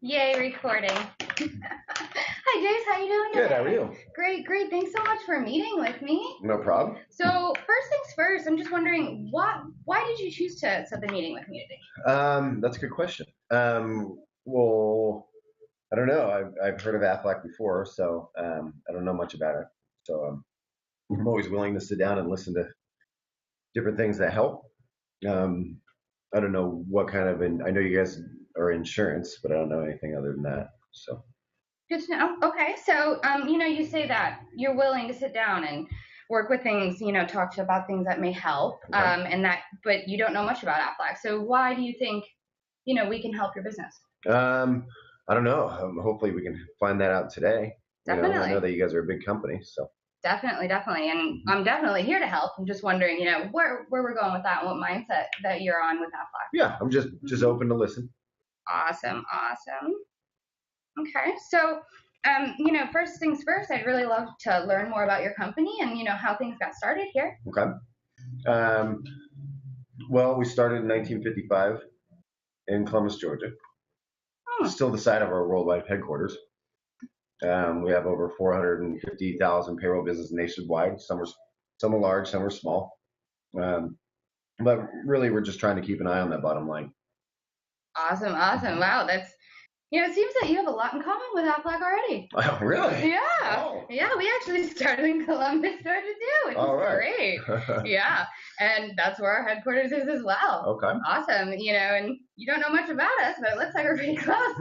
Yay, recording. Hi, Jace. How you doing today? Good. How are you? Great, great. Thanks so much for meeting with me. No problem. So, first things first, I'm just wondering, why did you choose to set the meeting with me today? That's a good question. Well, I don't know. I've heard of Aflac before, so I don't know much about it. So I'm always willing to sit down and listen to different things that help. I don't know what kind of, I know you guys are insurance, but I don't know anything other than that. So. Good to know. Okay, so you say that you're willing to sit down and work with things, talk to about things that may help, Okay. but you don't know much about Aflac. So why do you think, we can help your business? I don't know. Hopefully we can find that out today. Definitely. I know that you guys are a big company, so. Definitely. And I'm definitely here to help. I'm just wondering, where we're going with that and what mindset that you're on with Aflac. Yeah, I'm just open to listen. Awesome. Okay. So, first things first, I'd really love to learn more about your company and, how things got started here. Okay. Well, we started in 1955 in Columbus, Georgia. Still the site of our worldwide headquarters. We have over 450,000 payroll businesses nationwide. Some are large, some are small. But really, we're just trying to keep an eye on that bottom line. Awesome. Wow, that's it seems that you have a lot in common with Aflac already. Oh, really? Yeah. Oh. Yeah, we actually started in Columbus, Georgia too, which is great. Yeah, and that's where our headquarters is as well. Okay. Awesome. And you don't know much about us, but it looks like we're pretty close.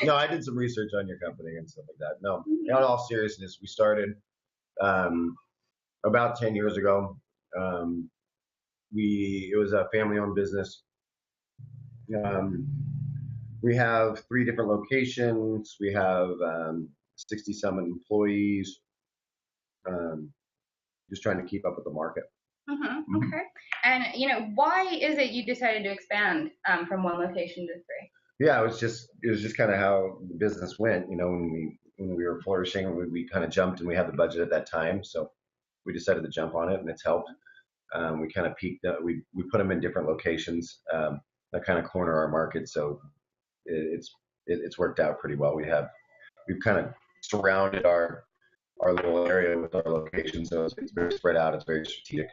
No, I did some research on your company and stuff like that. No, in all seriousness, we started about 10 years ago. It was a family-owned business. We have 3 different locations. We have 60-some employees. Just trying to keep up with the market. Okay. And why is it you decided to expand from 1 location to 3? Yeah, it was just kind of how the business went. When we were flourishing, we kind of jumped, and we had the budget at that time, so we decided to jump on it, and it's helped. We kind of peaked. We put them in different locations that kind of corner our market, so it's worked out pretty well. We've kind of surrounded our little area with our location, so it's very spread out. It's very strategic.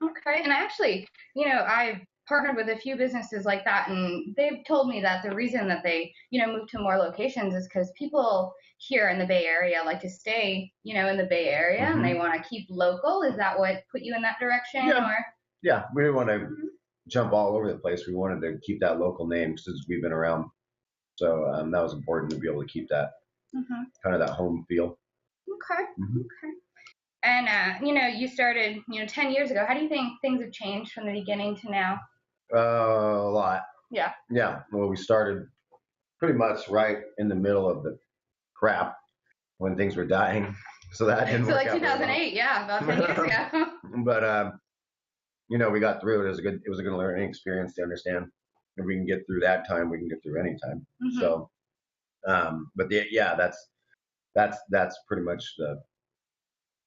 Okay, and actually, I've partnered with a few businesses like that, and they've told me that the reason that they, moved to more locations is because people here in the Bay Area like to stay, in the Bay Area, and they want to keep local. Is that what put you in that direction? Yeah, we didn't want to jump all over the place. We wanted to keep that local name since we've been around. So that was important to be able to keep that kind of that home feel. Okay. And you started, 10 years ago. How do you think things have changed from the beginning to now? A lot. Yeah. Yeah. Well, we started pretty much right in the middle of the crap when things were dying. So that didn't work out. So like 2008, yeah, about 10 years ago. But we got through it. It was a good learning experience to understand. If we can get through that time, we can get through any time. So, but that's pretty much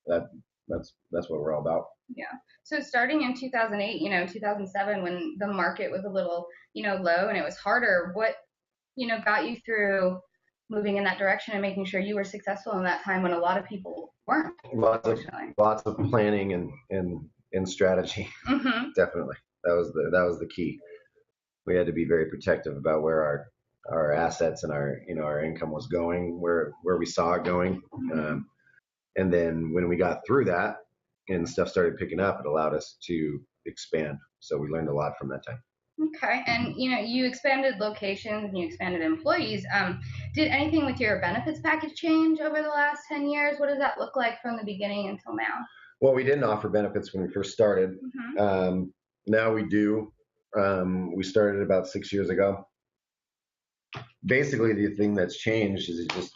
that's what we're all about. Yeah. So starting in 2008, 2007, when the market was a little, low and it was harder, what, got you through moving in that direction and making sure you were successful in that time when a lot of people weren't? Lots of planning and strategy. Definitely. That was the key. We had to be very protective about where our assets and our income was going, where we saw it going. And then when we got through that and stuff started picking up, it allowed us to expand. So we learned a lot from that time. Okay. And, you expanded locations and you expanded employees. Did anything with your benefits package change over the last 10 years? What does that look like from the beginning until now? Well, we didn't offer benefits when we first started. Now we do. We started about 6 years ago. Basically, the thing that's changed is just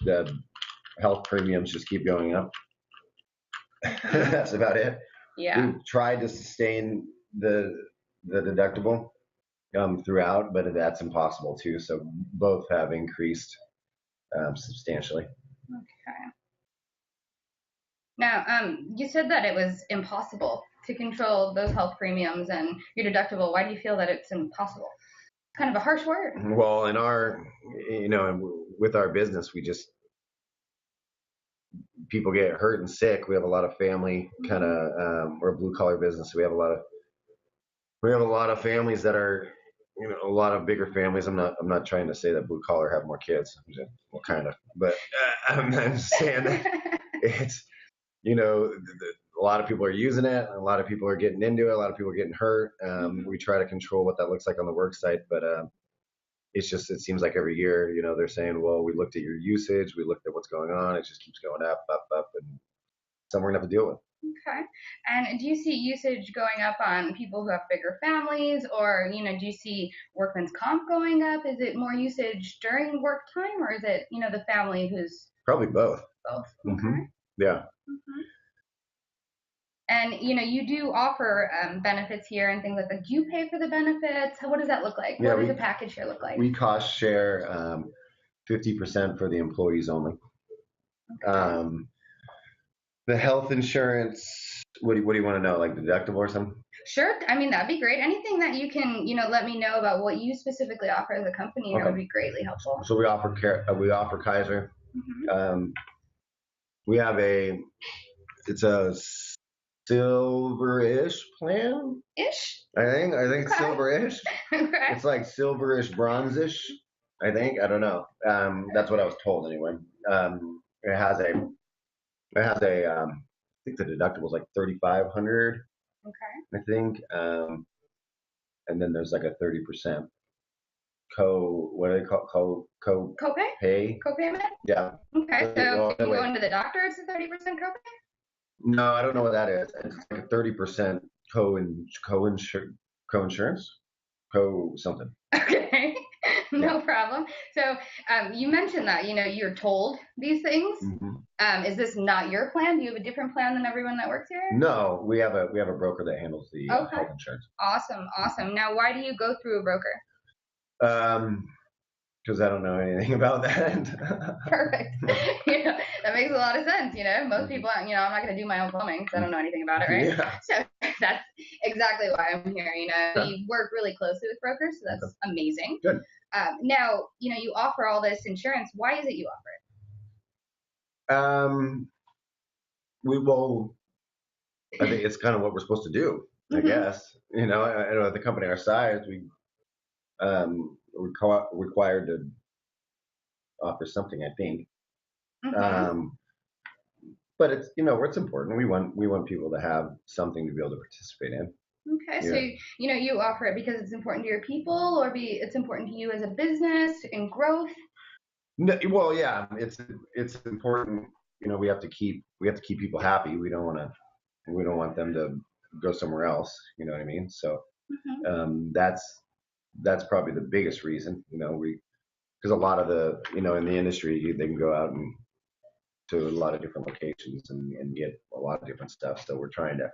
health premiums just keep going up. That's about it. Yeah. We've tried to sustain the deductible throughout, but that's impossible too. So both have increased substantially. Okay. Now, you said that it was impossible to control those health premiums and your deductible. Why do you feel that it's impossible? kind of a harsh word. Well, in our, with our business, people get hurt and sick. We have a lot of family kind of, we're a blue collar business. So we have a lot of families that are, a lot of bigger families. I'm not trying to say that blue collar have more kids. Well, kind of, but I'm just saying that it's, a lot of people are using it. A lot of people are getting into it. A lot of people are getting hurt. We try to control what that looks like on the work site, but it seems like every year, they're saying, well, we looked at your usage, we looked at what's going on. It just keeps going up, up, up, and something we're gonna have to deal with. Okay. And do you see usage going up on people who have bigger families, or do you see workman's comp going up? Is it more usage during work time, or is it the family who's Probably both. both? Mm-hmm. Yeah. Mm-hmm. And you do offer benefits here and things like that. Do you pay for the benefits? What does that look like? Yeah, what does the package here look like? We cost share 50% for the employees only. Okay. The health insurance. What do you want to know? Like deductible or something? Sure. I mean, that'd be great. Anything that you can, let me know about what you specifically offer as a company Okay. would be greatly helpful. So we offer Kaiser. Mm-hmm. It's a silver-ish plan. Ish. I think it's Okay. silver-ish. Okay. It's like silverish, bronzish. I think. I don't know. That's what I was told anyway. It has a. I think the deductible is like 3,500. Okay. I think. And then there's like a 30% what do they call Copay? pay? Copayment? Yeah. Okay. So Well, if you go into the doctor, it's a 30% copay? No, I don't know what that is. It's like a 30% co-insurance, something. Okay. No problem. So you mentioned that you're told these things. Mm-hmm. Is this not your plan? Do you have a different plan than everyone that works here? No, we have a broker that handles the health insurance. Awesome. Now, why do you go through a broker? Because I don't know anything about that. Perfect. That makes a lot of sense. Most people, I'm not going to do my own plumbing because I don't know anything about it, right? Yeah. So that's exactly why I'm here. We work really closely with brokers, so that's amazing. Good. Now, you offer all this insurance. Why is it you offer it? I think it's kind of what we're supposed to do. I guess. I know at the company our size, we're required to offer something. I think. But it's it's important. We want people to have something to be able to participate in. Okay, yeah. So you offer it because it's important to your people, or it's important to you as a business and growth. No, well, yeah, it's important. We have to keep people happy. We don't want them to go somewhere else. You know what I mean? So that's probably the biggest reason. Because a lot of the in the industry they can go out and to a lot of different locations and get a lot of different stuff. So we're trying to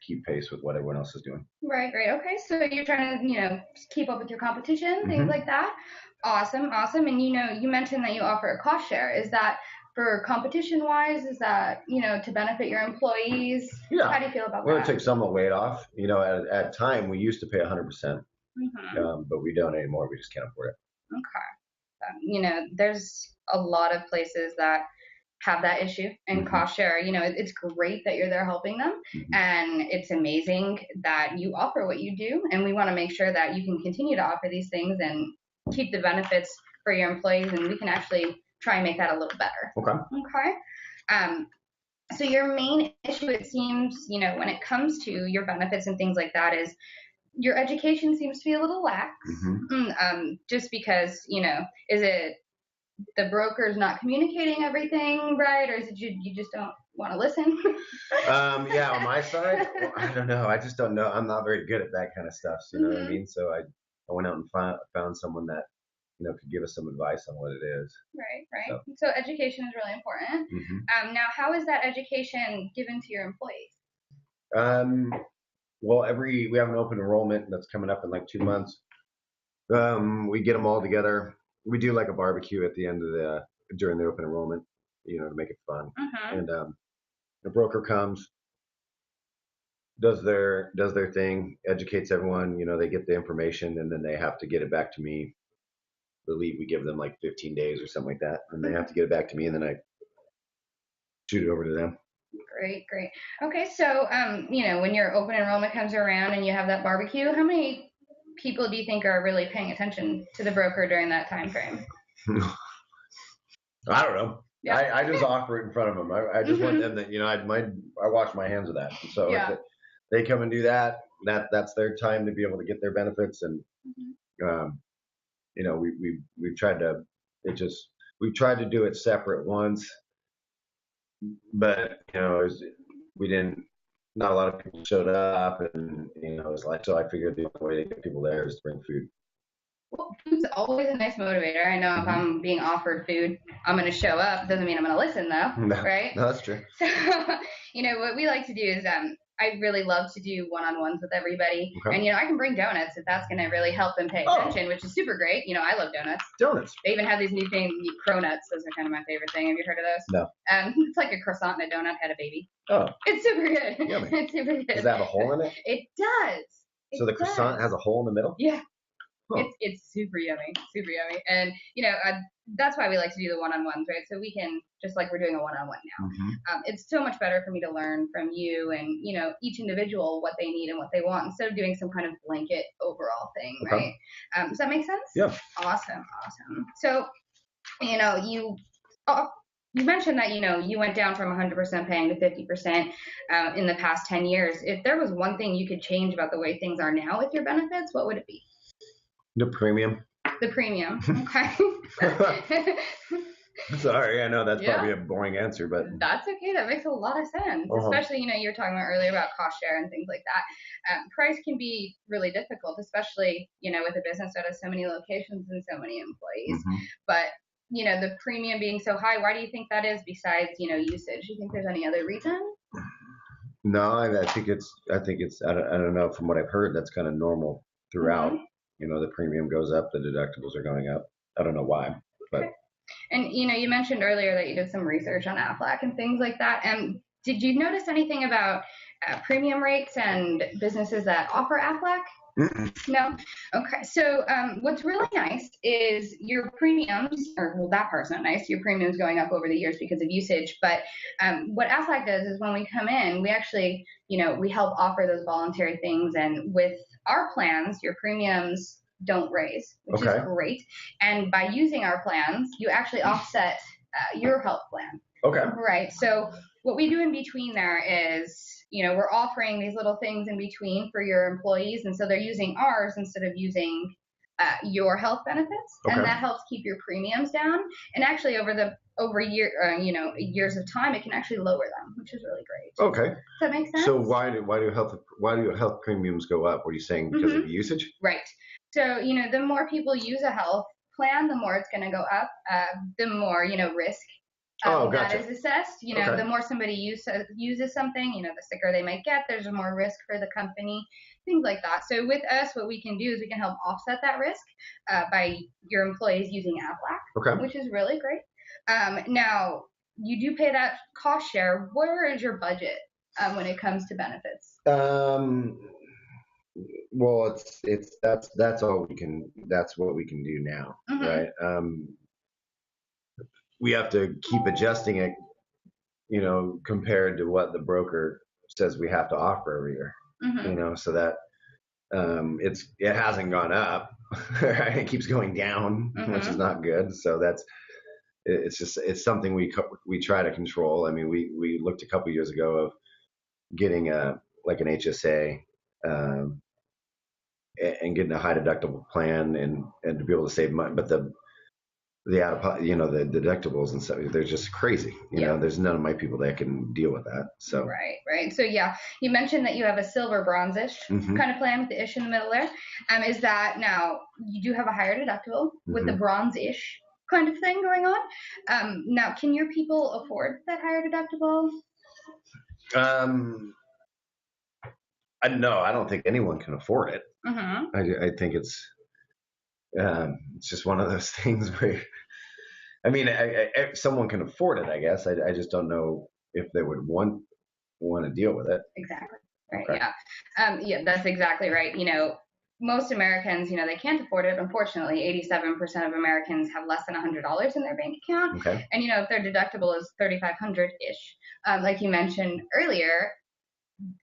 keep pace with what everyone else is doing. Right. Okay. So you're trying to, keep up with your competition, things like that. Awesome. And you mentioned that you offer a cost share. Is that for competition wise? Is that, to benefit your employees? Yeah. How do you feel about that? Well, it takes some of the weight off. At time we used to pay 100%, but we don't anymore. We just can't afford it. Okay. There's a lot of places that have that issue and cost share. It's great that you're there helping them, and it's amazing that you offer what you do, and we want to make sure that you can continue to offer these things and keep the benefits for your employees, and we can actually try and make that a little better. Okay. So your main issue, it seems, when it comes to your benefits and things like that, is your education seems to be a little lax. Just because, is it the broker's not communicating everything right, or is it you just don't want to listen? Yeah, on my side, I don't know. I just don't know. I'm not very good at that kind of stuff. So, you know what I mean? So I went out and found someone that could give us some advice on what it is. Right. So education is really important. Now, how is that education given to your employees? Well, we have an open enrollment that's coming up in like 2 months. We get them all together. We do like a barbecue at the end of during the open enrollment, to make it fun. And the broker comes. does their thing, educates everyone. They get the information, and then they have to get it back to me. The lead, we give them like 15 days or something like that, and they have to get it back to me, and then I shoot it over to them. Great, great. Okay, so when your open enrollment comes around and you have that barbecue, how many people do you think are really paying attention to the broker during that time frame? I don't know. Yeah. I just offer it in front of them. I just want them that I wash my hands of that. So if they come and do that, that's their time to be able to get their benefits, and we've tried to we've tried to do it separate once, but we didn't. Not a lot of people showed up, and it's like, so I figured the only way to get people there is to bring food. Well, food's always a nice motivator. I know if I'm being offered food, I'm going to show up. Doesn't mean I'm going to listen, though, right? No, that's true. So, what we like to do is I really love to do one-on-ones with everybody. Okay. And, I can bring donuts if that's going to really help them pay attention, which is super great. I love donuts. Donuts. They even have these new things, cronuts. Those are kind of my favorite thing. Have you heard of those? No. It's like a croissant and a donut had a baby. Oh. It's super good. Yummy. It's super good. Does that have a hole in it? It does. So the croissant has a hole in the middle? Yeah. Huh. It's super yummy, super yummy. And, that's why we like to do the one-on-ones, right? So we can, just like we're doing a one-on-one now. It's so much better for me to learn from you and, each individual what they need and what they want instead of doing some kind of blanket overall thing, right? Does that make sense? Yeah. Awesome. So, you mentioned that, you went down from 100% paying to 50% in the past 10 years. If there was one thing you could change about the way things are now with your benefits, what would it be? The premium. The premium. Okay. Sorry, I know that's probably a boring answer, but that's okay. That makes a lot of sense. Especially, you were talking about earlier about cost share and things like that. Price can be really difficult, especially, with a business that has so many locations and so many employees. But, the premium being so high, why do you think that is besides, usage? Do you think there's any other reason? No, I think it's, I don't know, from what I've heard, that's kind of normal throughout. The premium goes up, the deductibles are going up. I don't know why, but. Okay. And, you mentioned earlier that you did some research on Aflac and things like that. And did you notice anything about premium rates and businesses that offer Aflac? No? Okay. So what's really nice is your premiums, that part's not nice, your premiums going up over the years because of usage. But what Aflac does is when we come in, we actually, we help offer those voluntary things. And with our plans, your premiums don't raise, which is great. And by using our plans, you actually offset your health plan. Okay. Right. So what we do in between there is, we're offering these little things in between for your employees. And so they're using ours instead of using your health benefits. And that helps keep your premiums down. And actually years of time, it can actually lower them, which is really great. Okay. Does that make sense? So why do health premiums go up? What are you saying? Because of usage? Right. So, the more people use a health plan, the more it's going to go up, the more, risk that is assessed. The more somebody uses something, the sicker they might get. There's more risk for the company, things like that. So with us, what we can do is we can help offset that risk by your employees using Aflac, which is really great. Now, you do pay that cost share. Where is your budget when it comes to benefits? Well, that's all we can. That's what we can do now, right? We have to keep adjusting it, compared to what the broker says we have to offer every year. So that it hasn't gone up, right? It keeps going down, which is not good. So it's something we try to control. I mean, we looked a couple years ago of getting an HSA. And getting a high deductible plan and to be able to save money, but the deductibles and stuff, they're just crazy. There's none of my people that can deal with that. So right. So you mentioned that you have a silver bronze-ish kind of plan with the ish in the middle there. Is that now you do have a higher deductible with the bronze-ish kind of thing going on? Now, can your people afford that higher deductible? No, I don't think anyone can afford it. I think it's just one of those things where, I mean, someone can afford it, I guess. I just don't know if they would want to deal with it. Exactly. Right. Okay. Yeah. Yeah, that's exactly right. Most Americans, they can't afford it. Unfortunately, 87% of Americans have less than $100 in their bank account. Okay. And, if their deductible is 3,500-ish, like you mentioned earlier,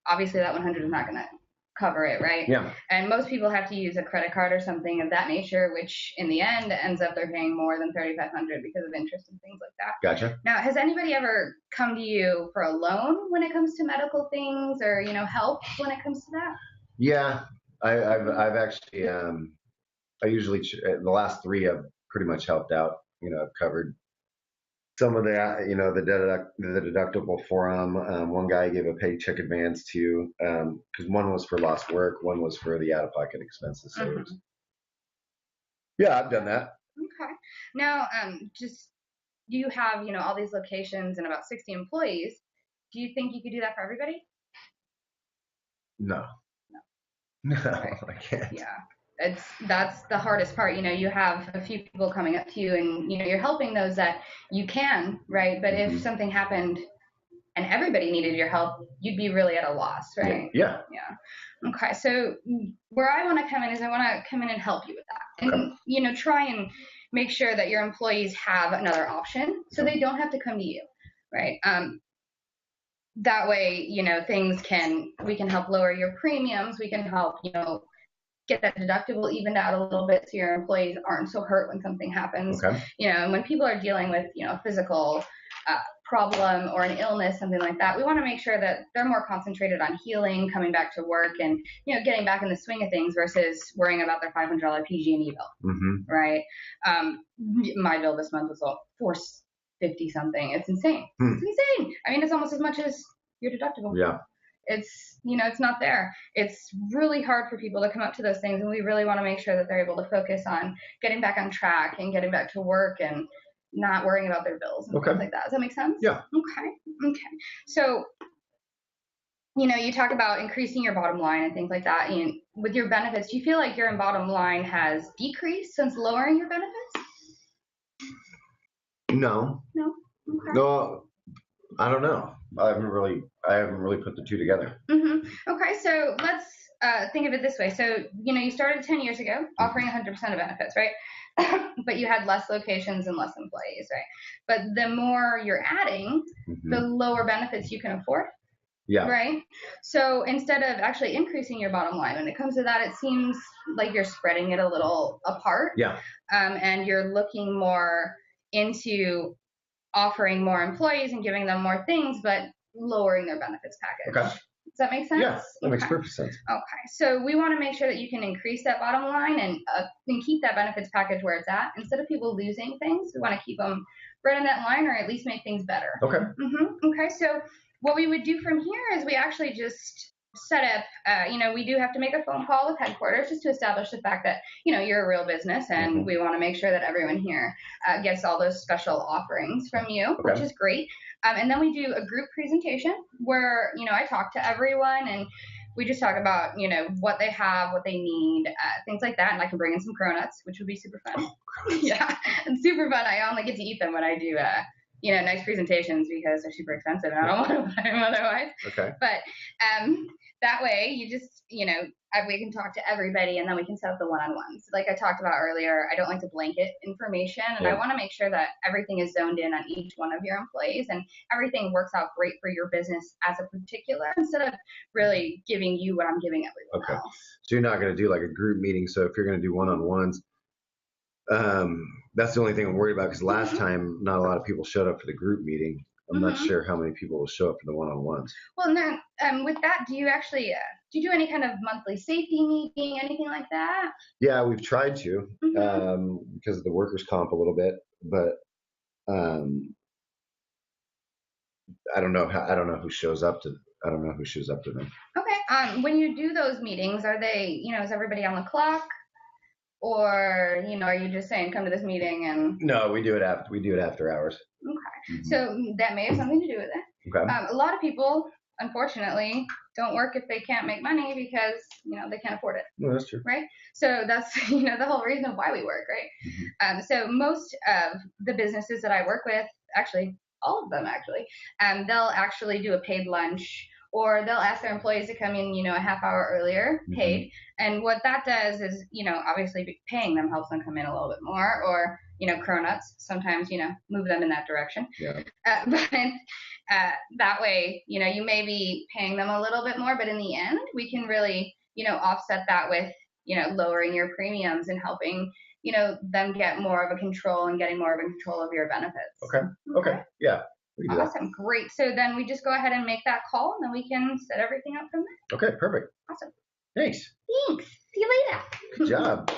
obviously that 100 is not going to cover it, right? Yeah. And most people have to use a credit card or something of that nature, which in the end ends up they're paying more than 3,500 because of interest and things like that. Gotcha. Now, has anybody ever come to you for a loan when it comes to medical things, or help when it comes to that? Yeah, I've actually I usually the last three I've pretty much helped out. I've covered some of the the deductible for them. One guy gave a paycheck advance to because one was for lost work, one was for the out of pocket expenses. So yeah, I've done that. Okay. Now, just you have all these locations and about 60 employees. Do you think you could do that for everybody? No. No. No, Right. I can't. Yeah. That's the hardest part. You have a few people coming up to you and you're helping those that you can, right? But if something happened and everybody needed your help, you'd be really at a loss, right? Yeah. Okay. So where I want to come in is I want to come in and help you with that. And try and make sure that your employees have another option so they don't have to come to you, right? That way, we can help lower your premiums. We can help, get that deductible evened out a little bit so your employees aren't so hurt when something happens. Okay. And when people are dealing with, a physical problem or an illness, something like that, we want to make sure that they're more concentrated on healing, coming back to work, and, getting back in the swing of things versus worrying about their $500 PG&E bill, right? My bill this month was $450 something. It's insane. It's insane. I mean, it's almost as much as your deductible. Yeah. It's not there. It's really hard for people to come up to those things, and we really want to make sure that they're able to focus on getting back on track and getting back to work and not worrying about their bills and things like that. Does that make sense? Yeah. Okay. So, you talk about increasing your bottom line and things like that. And with your benefits, do you feel like your bottom line has decreased since lowering your benefits? No. Okay. No, I don't know. I haven't really put the two together. Okay, so let's think of it this way. So, you started 10 years ago offering 100% of benefits, right? But you had less locations and less employees, right? But the more you're adding, the lower benefits you can afford. Yeah. Right? So instead of actually increasing your bottom line, when it comes to that, it seems like you're spreading it a little apart. Yeah. And you're looking more into offering more employees and giving them more things, but lowering their benefits package. Okay. Does that make sense? Yeah, that makes perfect sense. Okay. So we want to make sure that you can increase that bottom line and keep that benefits package where it's at. Instead of people losing things, we want to keep them right in that line or at least make things better. Okay. Okay. So what we would do from here is we actually just set up, we do have to make a phone call with headquarters just to establish the fact that, you're a real business and we want to make sure that everyone here gets all those special offerings from you, which is great. And then we do a group presentation where, I talk to everyone and we just talk about, what they have, what they need, things like that. And I can bring in some cronuts, which would be super fun. Yeah, it's super fun. I only get to eat them when I do nice presentations because they're super expensive and I don't want to buy them otherwise. Okay. But that way you just, we can talk to everybody and then we can set up the one-on-ones. Like I talked about earlier, I don't like to blanket information and I want to make sure that everything is zoned in on each one of your employees and everything works out great for your business as a particular instead of really giving you what I'm giving everyone else. So you're not going to do like a group meeting. So if you're going to do one-on-ones, that's the only thing I'm worried about because last time not a lot of people showed up for the group meeting. I'm not sure how many people will show up for the one-on-ones. Well, now, with that, do you actually do you do any kind of monthly safety meeting, anything like that? Yeah, we've tried to because of the workers' comp a little bit, but I don't know who shows up to them. Okay. When you do those meetings, are they is everybody on the clock? Or, are you just saying come to this meeting and... No, we do it after hours. Okay. So that may have something to do with it. Okay. A lot of people, unfortunately, don't work if they can't make money because, they can't afford it. No, that's true. Right? So that's, the whole reason of why we work, right? So most of the businesses that I work with, actually, all of them actually, they'll actually do a paid lunch or they'll ask their employees to come in, a half hour earlier, paid. And what that does is, obviously paying them helps them come in a little bit more, or, cronuts sometimes, move them in that direction. Yeah. But that way, you may be paying them a little bit more, but in the end, we can really, offset that with, lowering your premiums and helping, them get more of a control and getting more of a control of your benefits. Okay. Yeah. Awesome. Great. So then we just go ahead and make that call, and then we can set everything up from there. Okay, perfect. Awesome. Thanks. See you later. Good job.